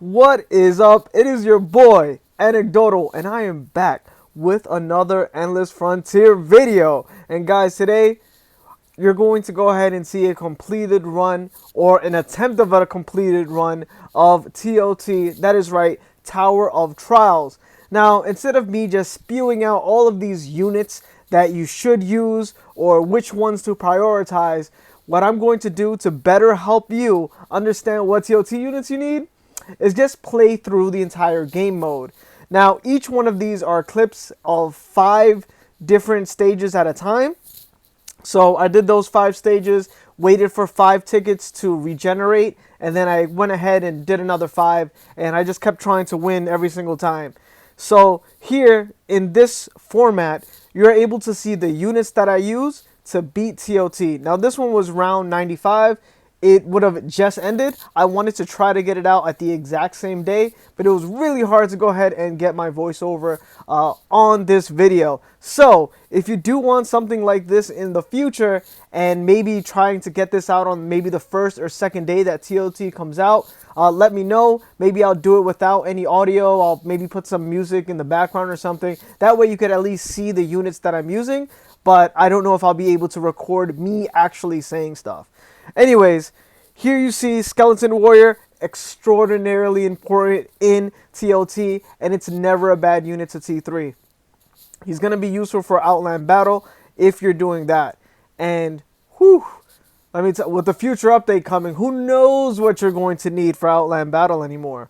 What is up? It is your boy, Anecdotal, and I am back with another Endless Frontier video. And guys, today you're going to go ahead and see a completed run or an attempt of a completed run of ToT. That is right, Tower of Trials. Now, instead of me just spewing out all of these units that you should use or which ones to prioritize, what I'm going to do to better help you understand what ToT units you need is just play through the entire game mode. Now, each one of these are clips of 5 different stages at a time. So I did those 5 stages, waited for 5 tickets to regenerate, and then I went ahead and did another 5, and I just kept trying to win every single time. So here, in this format, you're able to see the units that I use to beat ToT. Now this one was round 95. It would have just ended. I wanted to try to get it out at the exact same day, but it was really hard to go ahead and get my voiceover on this video. So if you do want something like this in the future and maybe trying to get this out on maybe the first or second day that ToT comes out, let me know. Maybe I'll do it without any audio. I'll maybe put some music in the background or something. That way you could at least see the units that I'm using, but I don't know if I'll be able to record me actually saying stuff. Anyways, here you see Skeleton Warrior, extraordinarily important in ToT, and it's never a bad unit to T3. He's going to be useful for Outland Battle if you're doing that. And, whew, with the future update coming, who knows what you're going to need for Outland Battle anymore.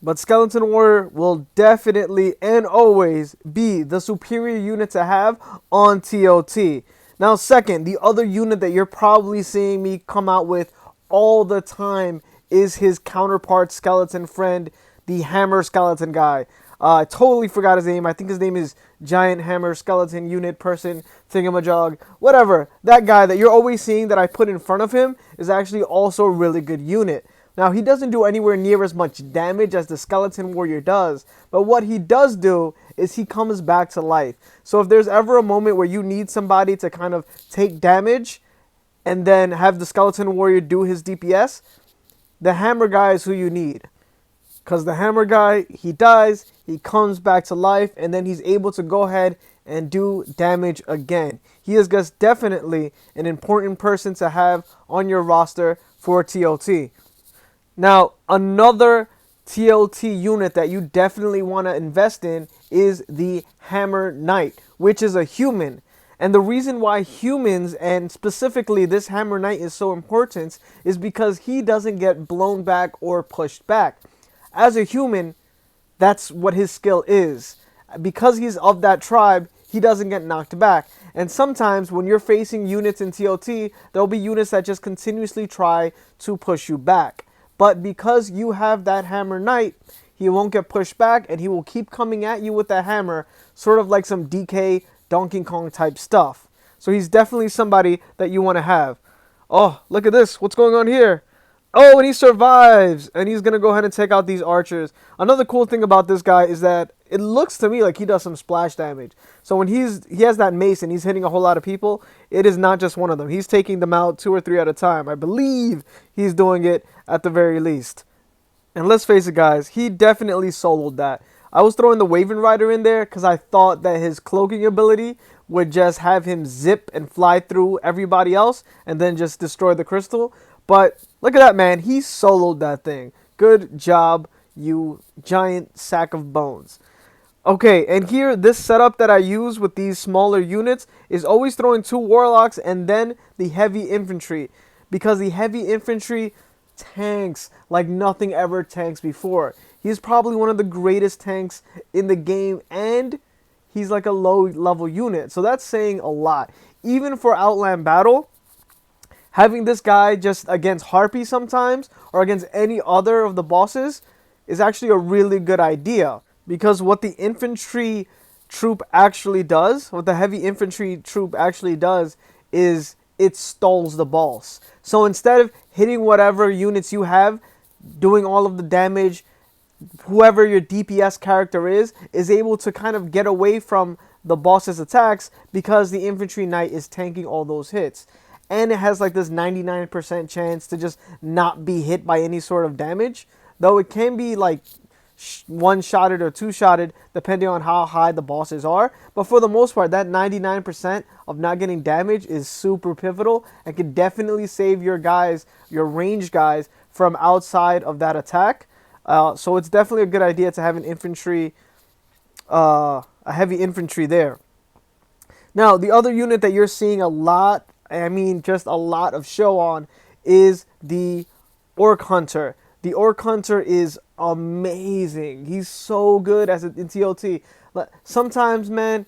But Skeleton Warrior will definitely and always be the superior unit to have on ToT. Now, second, the other unit that you're probably seeing me come out with all the time is his counterpart skeleton friend, the Hammer Skeleton guy. I totally forgot his name. I think his name is Giant Hammer Skeleton Unit Person Thingamajog. Whatever. That guy that you're always seeing that I put in front of him is actually also a really good unit. Now, he doesn't do anywhere near as much damage as the Skeleton Warrior does, but what he does do is he comes back to life. So if there's ever a moment where you need somebody to kind of take damage and then have the Skeleton Warrior do his DPS, the Hammer guy is who you need. Because the Hammer guy, he dies, he comes back to life, and then he's able to go ahead and do damage again. He is just definitely an important person to have on your roster for ToT. Now, another ToT unit that you definitely want to invest in is the Hammer Knight, which is a human. And the reason why humans, and specifically this Hammer Knight, is so important is because he doesn't get blown back or pushed back. As a human, that's what his skill is. Because he's of that tribe, he doesn't get knocked back. And sometimes when you're facing units in ToT, there'll be units that just continuously try to push you back. But because you have that Hammer Knight, he won't get pushed back and he will keep coming at you with that hammer, sort of like some DK Donkey Kong type stuff. So he's definitely somebody that you want to have. Oh, look at this. What's going on here? Oh, and he survives. And he's going to go ahead and take out these archers. Another cool thing about this guy is that it looks to me like he does some splash damage. So when he has that mace and he's hitting a whole lot of people, it is not just one of them. He's taking them out 2 or 3 at a time. I believe he's doing it at the very least. And let's face it, guys, he definitely soloed that. I was throwing the Waven Rider in there because I thought that his cloaking ability would just have him zip and fly through everybody else and then just destroy the crystal. But look at that, man. He soloed that thing. Good job, you giant sack of bones. Okay, and here, this setup that I use with these smaller units is always throwing 2 Warlocks and then the Heavy Infantry. Because the Heavy Infantry tanks like nothing ever tanks before. He's probably one of the greatest tanks in the game, and he's like a low-level unit. So that's saying a lot. Even for Outland Battle, having this guy just against Harpy sometimes, or against any other of the bosses, is actually a really good idea. Because what the infantry troop actually does, what the heavy infantry troop actually does, is it stalls the boss. So instead of hitting whatever units you have, doing all of the damage, whoever your DPS character is able to kind of get away from the boss's attacks because the infantry knight is tanking all those hits. And it has like this 99% chance to just not be hit by any sort of damage. though it can be like one-shotted or two-shotted depending on how high the bosses are. But for the most part, that 99% of not getting damage is super pivotal and can definitely save your guys, your range guys, from outside of that attack. So it's definitely a good idea to have an infantry, a heavy infantry there. Now, the other unit that you're seeing a lot, I mean just a lot of show on, is the Orc Hunter. The Orc Hunter is amazing. He's so good as in ToT. Sometimes, man,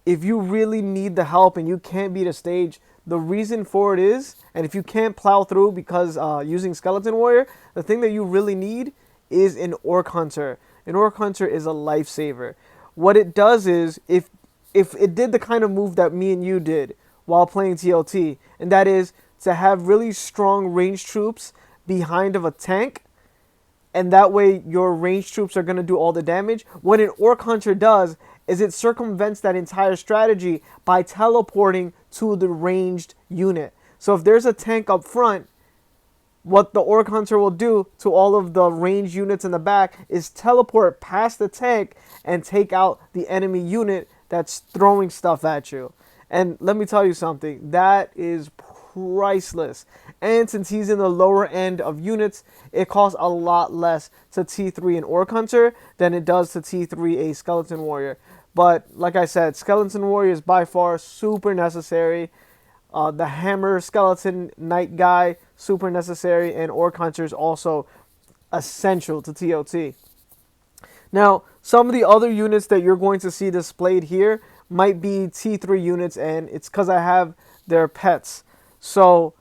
if you really need the help and you can't beat a stage, the reason for it is, and if you can't plow through because using Skeleton Warrior, the thing that you really need is an Orc Hunter. An Orc Hunter is a lifesaver. What it does is, if it did the kind of move that me and you did while playing ToT, and that is to have really strong ranged troops behind of a tank, and that way your ranged troops are going to do all the damage. What an Orc Hunter does is it circumvents that entire strategy by teleporting to the ranged unit. So if there's a tank up front, what the Orc Hunter will do to all of the ranged units in the back is teleport past the tank and take out the enemy unit that's throwing stuff at you. And let me tell you something, that is priceless. And since he's in the lower end of units, it costs a lot less to T3 an Orc Hunter than it does to T3 a Skeleton Warrior. But like I said, Skeleton Warrior is by far super necessary. The Hammer Skeleton Knight guy, super necessary. And Orc Hunter is also essential to ToT. Now, some of the other units that you're going to see displayed here might be T3 units, and it's because I have their pets. So,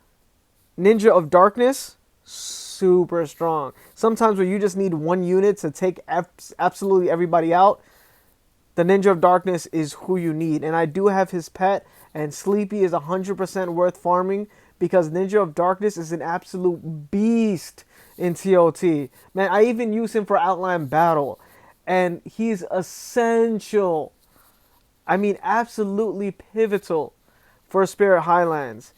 Ninja of Darkness, super strong. Sometimes when you just need one unit to take absolutely everybody out, the Ninja of Darkness is who you need. And I do have his pet, and Sleepy is 100% worth farming because Ninja of Darkness is an absolute beast in ToT. Man, I even use him for Outline Battle, and he's essential. I mean, absolutely pivotal for Spirit Highlands.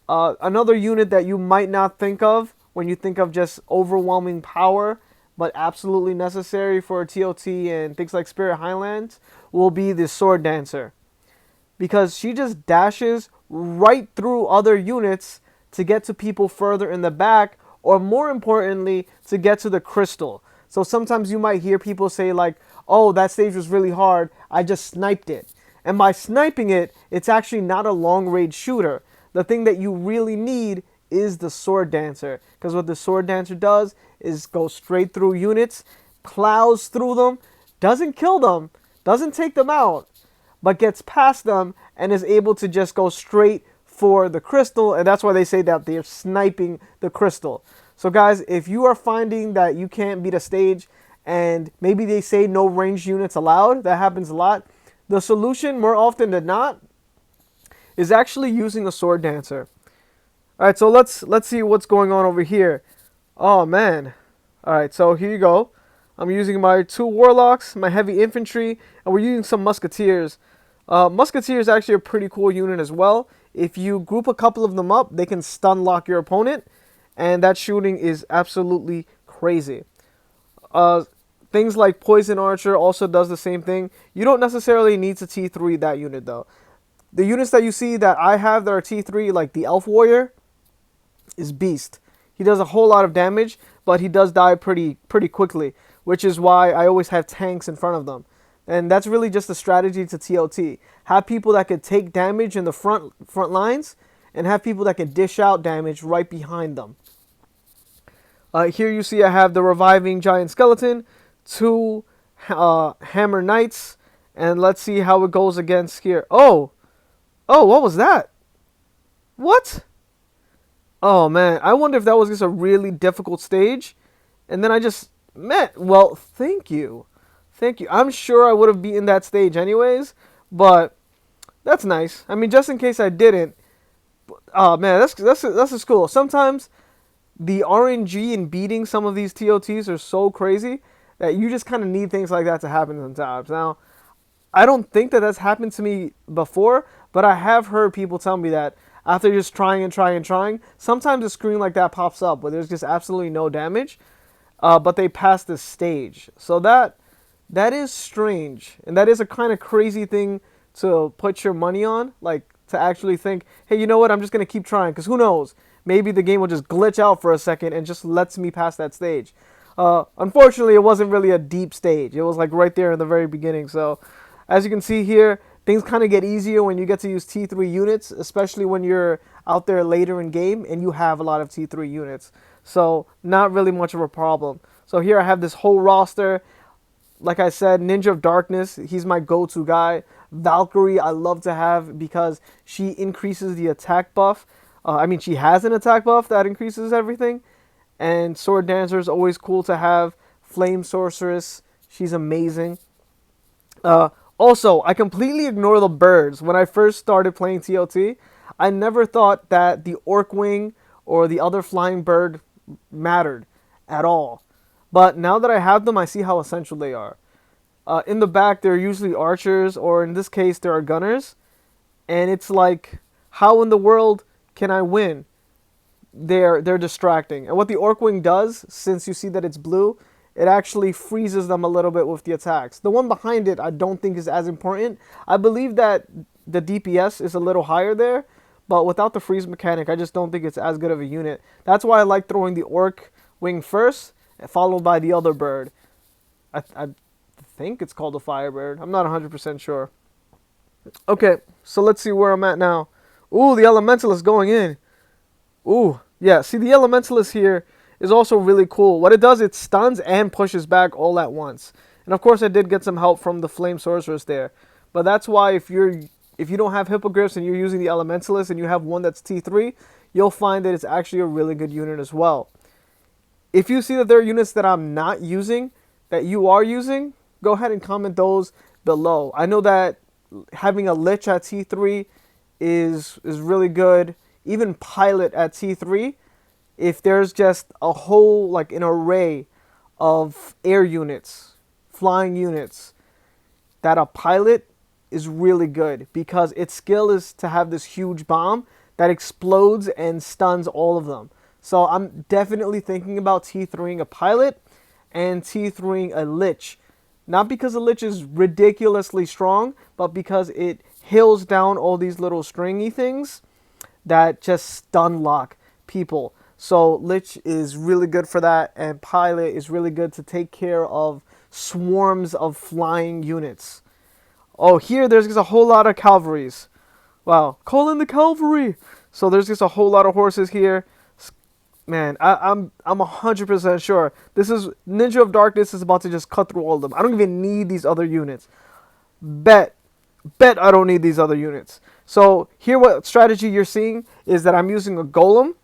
Another unit that you might not think of when you think of just overwhelming power, but absolutely necessary for ToT and things like Spirit Highlands, will be the Sword Dancer. Because she just dashes right through other units to get to people further in the back, or more importantly, to get to the crystal. So sometimes you might hear people say like, oh, that stage was really hard, I just sniped it. And by sniping it, it's actually not a long-range shooter. The thing that you really need is the Sword Dancer. Because what the Sword Dancer does is go straight through units, plows through them, doesn't kill them, doesn't take them out, but gets past them and is able to just go straight for the crystal. And that's why they say that they're sniping the crystal. So guys, if you are finding that you can't beat a stage and maybe they say no ranged units allowed, that happens a lot, the solution more often than not is actually using a Sword Dancer. Alright, so let's see what's going on over here. Oh man. Alright, so here you go. I'm using my 2 Warlocks, my heavy infantry, and we're using some Musketeers. Musketeer is actually a pretty cool unit as well. If you group a couple of them up, they can stun lock your opponent, and that shooting is absolutely crazy. Things like Poison Archer also does the same thing. You don't necessarily need to T3 that unit though. The units that you see that I have that are T3, like the Elf Warrior, is beast. He does a whole lot of damage, but he does die pretty quickly, which is why I always have tanks in front of them. And that's really just a strategy to ToT. Have people that can take damage in the front lines, and have people that can dish out damage right behind them. Here you see I have the Reviving Giant Skeleton, 2 Hammer Knights, and let's see how it goes against here. Oh, what was that? What? Oh man, I wonder if that was just a really difficult stage, and then I just met. Well, thank you. I'm sure I would have beaten that stage anyways, but that's nice. I mean, just in case I didn't. Oh man, that's just cool. Sometimes the RNG in beating some of these ToTs are so crazy that you just kind of need things like that to happen sometimes. Now, I don't think that that's happened to me before, but I have heard people tell me that after just trying and trying and trying, sometimes a screen like that pops up where there's just absolutely no damage. but they passed this stage. So that is strange, and that is a kind of crazy thing to put your money on. Like to actually think, hey, you know what? I'm just gonna keep trying, because who knows? Maybe the game will just glitch out for a second and just lets me pass that stage. Unfortunately, it wasn't really a deep stage. It was like right there in the very beginning. So, as you can see here, things kind of get easier when you get to use T3 units, especially when you're out there later in game and you have a lot of T3 units. So, not really much of a problem. So here I have this whole roster. Like I said, Ninja of Darkness, he's my go-to guy. Valkyrie, I love to have because she increases the attack buff. She has an attack buff that increases everything. And Sword Dancer is always cool to have. Flame Sorceress, she's amazing. Also, I completely ignore the birds. When I first started playing ToT, I never thought that the Orc Wing or the other flying bird mattered at all. But now that I have them, I see how essential they are. In the back, they're usually archers, or in this case, there are gunners. And it's like, how in the world can I win? They're distracting. And what the Orc Wing does, since you see that it's blue, it actually freezes them a little bit with the attacks. The one behind it, I don't think is as important. I believe that the DPS is a little higher there, but without the freeze mechanic, I just don't think it's as good of a unit. That's why I like throwing the Orc Wing first, followed by the other bird. I think it's called a Firebird. I'm not 100% sure. Okay, so let's see where I'm at now. Ooh, the Elementalist going in. Ooh, yeah, see the Elementalist here is also really cool. What it does, it stuns and pushes back all at once. And of course I did get some help from the Flame Sorceress there. But that's why if you don't have Hippogriffs and you're using the Elementalist and you have one that's T3, you'll find that it's actually a really good unit as well. If you see that there are units that I'm not using, that you are using, go ahead and comment those below. I know that having a Lich at T3 is really good. Even Pilot at T3, if there's just a whole, like an array of air units, flying units, that a Pilot is really good because its skill is to have this huge bomb that explodes and stuns all of them. So I'm definitely thinking about T3ing a Pilot and T3ing a Lich. Not because a Lich is ridiculously strong, but because it hills down all these little stringy things that just stun lock people. So Lich is really good for that, and Pilot is really good to take care of swarms of flying units. Oh, here there's just a whole lot of cavalries. Wow, call in the cavalry! So there's just a whole lot of horses here. Man, I'm 100% sure this is Ninja of Darkness is about to just cut through all of them. I don't even need these other units. Bet I don't need these other units. So here what strategy you're seeing is that I'm using a golem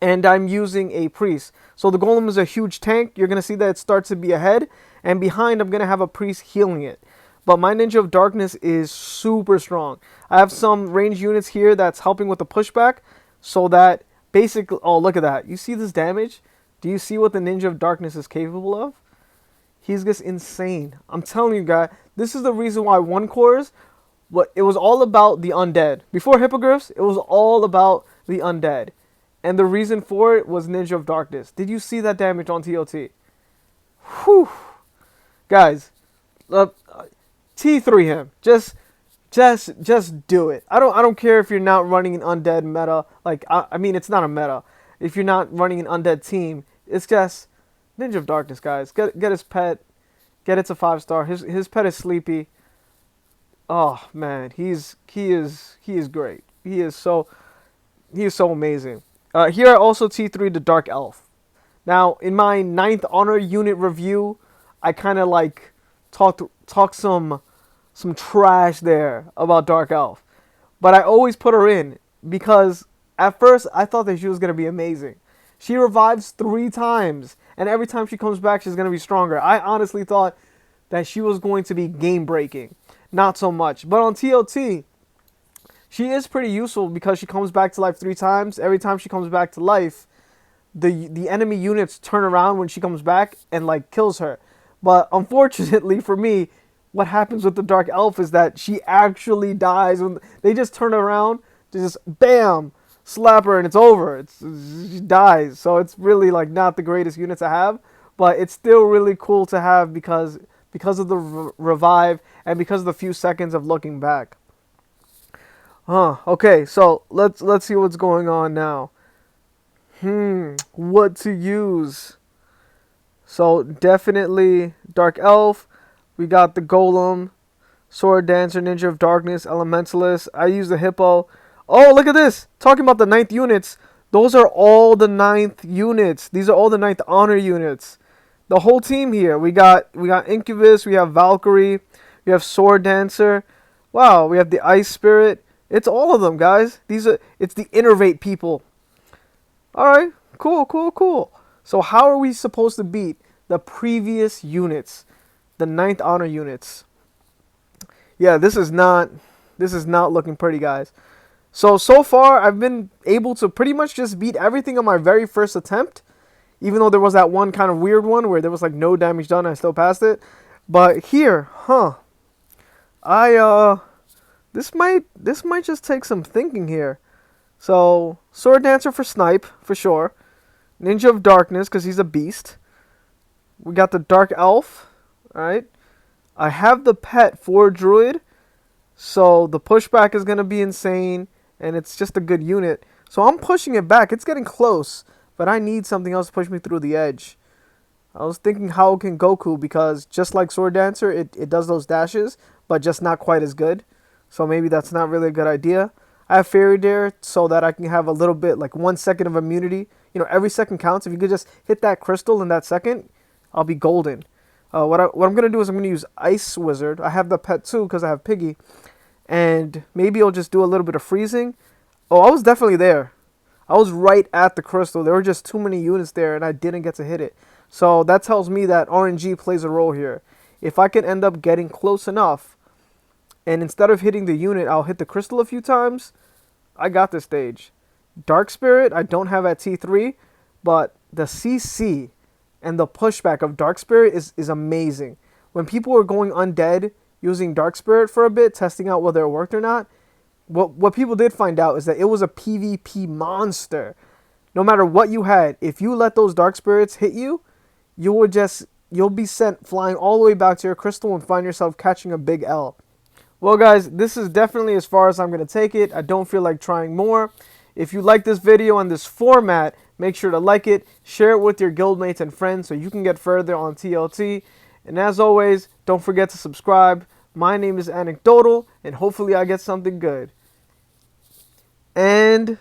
and I'm using a priest. So the golem is a huge tank. You're going to see that it starts to be ahead, and behind I'm going to have a priest healing it. But my Ninja of Darkness is super strong. I have some ranged units here that's helping with the pushback so that basically, oh, look at that. You see this damage? Do you see what the Ninja of Darkness is capable of? He's just insane. I'm telling you guys, this is the reason why one cores, it was all about the undead. Before Hippogriffs, it was all about the undead. And the reason for it was Ninja of Darkness. Did you see that damage on ToT? Whew. Guys, T3 him. Just do it. I don't care if you're not running an undead meta. Like I mean, it's not a meta. If you're not running an undead team, it's just Ninja of Darkness, guys. Get his pet. Get it to 5-star. His pet is Sleepy. Oh man, he is great. He is so amazing. Here I also T3 the Dark Elf. Now in my 9th honor unit review, I kind of like talk some trash there about Dark Elf. But I always put her in because at first I thought that she was going to be amazing. She revives 3 times, and every time she comes back she's going to be stronger. I honestly thought that she was going to be game breaking. Not so much. But on ToT, she is pretty useful because she comes back to life 3 times. Every time she comes back to life, the enemy units turn around when she comes back and like kills her. But unfortunately for me, what happens with the Dark Elf is that she actually dies when they just turn around, just bam, slap her and it's over. She dies. So it's really like not the greatest unit to have. but it's still really cool to have because of the revive and because of the few seconds of looking back. Okay, so let's see what's going on now. What to use? So definitely Dark Elf. We got the Golem, Sword Dancer, Ninja of Darkness, Elementalist. I use the Hippo. Oh, look at this! Talking about the ninth units. Those are all the ninth units. These are all the ninth honor units. The whole team here. We got Incubus. We have Valkyrie. We have Sword Dancer. Wow, we have the Ice Spirit. It's all of them, guys. It's the Innervate people. All right, cool. So how are we supposed to beat the previous units, the ninth honor units? Yeah, this is not looking pretty, guys. So far I've been able to pretty much just beat everything on my very first attempt, even though there was that one kind of weird one where there was like no damage done. I still passed it. But here, this might just take some thinking here. So Sword Dancer for snipe for sure. Ninja of Darkness because he's a beast. We got the Dark Elf. All right. I have the pet for Druid, so the pushback is gonna be insane, and it's just a good unit. So I'm pushing it back. It's getting close, but I need something else to push me through the edge. I was thinking how can Goku, because just like Sword Dancer, it does those dashes, but just not quite as good. So maybe that's not really a good idea. I have Fairy Dare so that I can have a little bit, like 1 second of immunity. You know, every second counts. If you could just hit that crystal in that second, I'll be golden. What I'm going to do is I'm going to use Ice Wizard. I have the pet too because I have Piggy. And maybe I'll just do a little bit of freezing. Oh, I was definitely there. I was right at the crystal. There were just too many units there and I didn't get to hit it. So that tells me that RNG plays a role here. If I can end up getting close enough, and instead of hitting the unit, I'll hit the crystal a few times, I got this stage. Dark Spirit, I don't have at T3, but the CC and the pushback of Dark Spirit is amazing. When people were going undead using Dark Spirit for a bit, testing out whether it worked or not, what people did find out is that it was a PvP monster. No matter what you had, if you let those Dark Spirits hit you, you'll be sent flying all the way back to your crystal and find yourself catching a big L. Well, guys, this is definitely as far as I'm going to take it. I don't feel like trying more. If you like this video on this format, make sure to like it, share it with your guildmates and friends so you can get further on ToT. And as always, don't forget to subscribe. My name is Anecdotal, and hopefully I get something good. And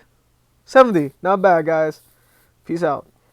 70, not bad, guys. Peace out.